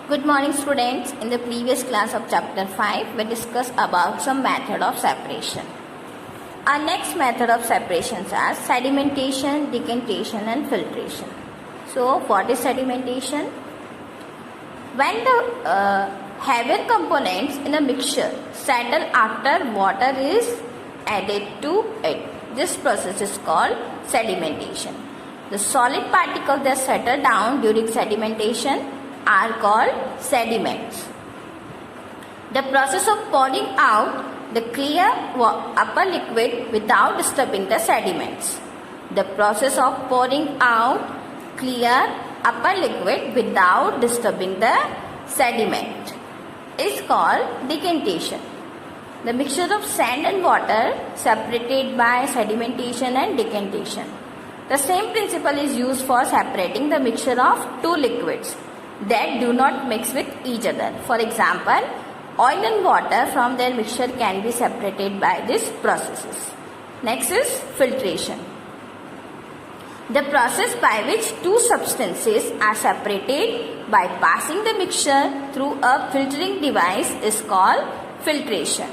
Good morning students. In the previous class of chapter 5, we discussed about some method of separation. Our next method of separations are sedimentation, decantation and filtration. So what is sedimentation? When the heavier components in a mixture settle after water is added to it, this process is called sedimentation. The solid particles that settle down during sedimentation are called sediments. The process of pouring out the clear upper liquid without disturbing the sediments. The process of pouring out clear upper liquid without disturbing the sediment is called decantation. The mixture of sand and water separated by sedimentation and decantation. The same principle is used for separating the mixture of two liquids that do not mix with each other. For example, oil and water from their mixture can be separated by these processes. Next is filtration. The process by which two substances are separated by passing the mixture through a filtering device is called filtration.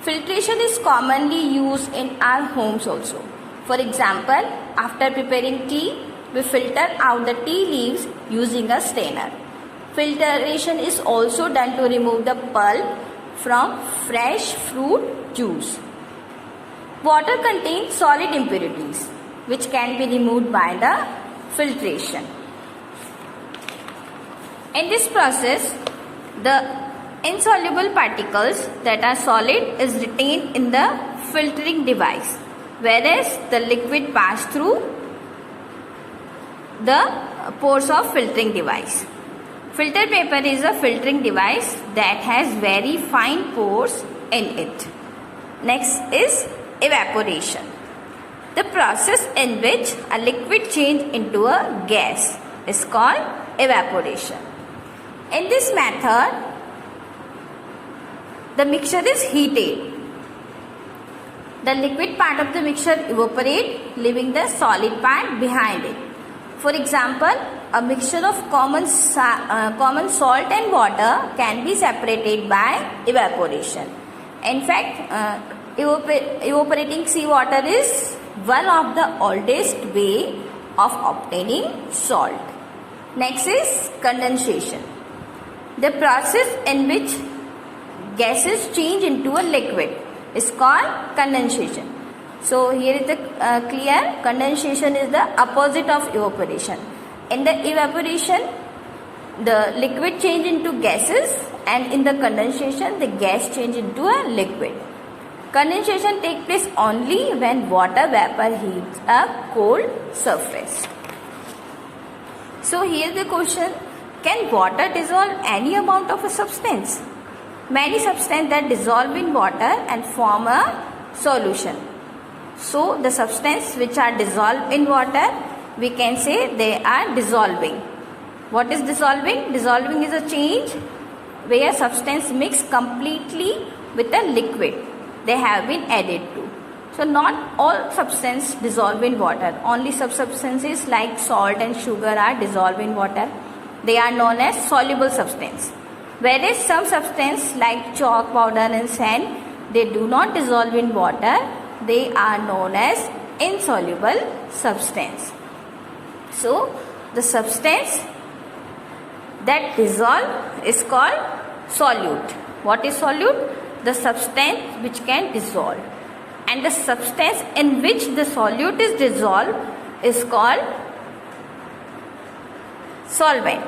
Filtration is commonly used in our homes also. For example, after preparing tea, we filter out the tea leaves using a strainer. Filtration is also done to remove the pulp from fresh fruit juice. Water contains solid impurities which can be removed by the filtration. In this process, the insoluble particles that are solid is retained in the filtering device, whereas the liquid pass through the pores of filtering device. Filter paper is a filtering device that has very fine pores in it. Next is evaporation. The process in which a liquid changes into a gas is called evaporation. In this method, the mixture is heated. The liquid part of the mixture evaporates, leaving the solid part behind it. For example, a mixture of common salt and water can be separated by evaporation. In fact, evaporating seawater is one of the oldest way of obtaining salt. Next is condensation. The process in which gases change into a liquid is called condensation. So here is the clear condensation is the opposite of evaporation. In the evaporation, the liquid change into gases, and in the condensation, the gas change into a liquid. Condensation takes place only when water vapor heats a cold surface. So here is the question: can water dissolve any amount of a substance? Many substances that dissolve in water and form a solution. So the substances which are dissolved in water, we can say they are dissolving. What is dissolving? Dissolving is a change where substance mix completely with a liquid they have been added to. So not all substances dissolve in water. Only some substances like salt and sugar are dissolved in water. They are known as soluble substance. Whereas some substances like chalk, powder and sand, they do not dissolve in water. They are known as insoluble substance. So the substance that dissolve is called solute. What is solute? The substance which can dissolve. And the substance in which the solute is dissolved is called solvent.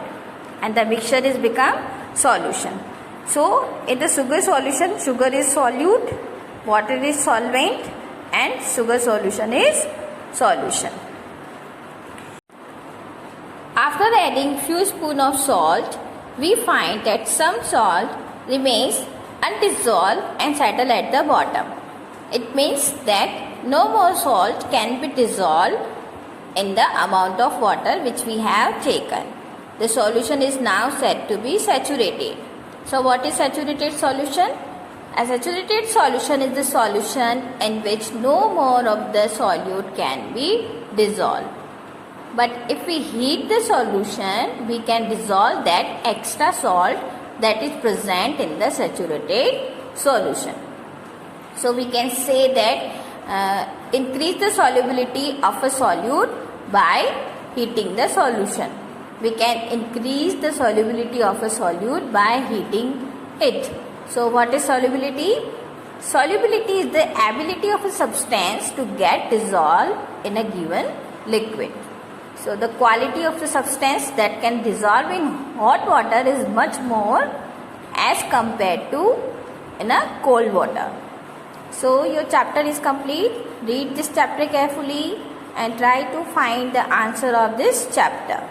And the mixture is become solution. So in the sugar solution, sugar is solute, water is solvent, and sugar solution is solution. After adding few spoons of salt, we find that some salt remains undissolved and settle at the bottom. It means that no more salt can be dissolved in the amount of water which we have taken. The solution is now said to be saturated. So what is saturated solution? A saturated solution is the solution in which no more of the solute can be dissolved. but if we heat the solution, we can dissolve that extra salt that is present in the saturated solution. So we can say that increase the solubility of a solute by heating the solution. We can increase the solubility of a solute by heating it. So what is solubility? Solubility is the ability of a substance to get dissolved in a given liquid. So the quality of the substance that can dissolve in hot water is much more as compared to in a cold water. So your chapter is complete. Read this chapter carefully and try to find the answer of this chapter.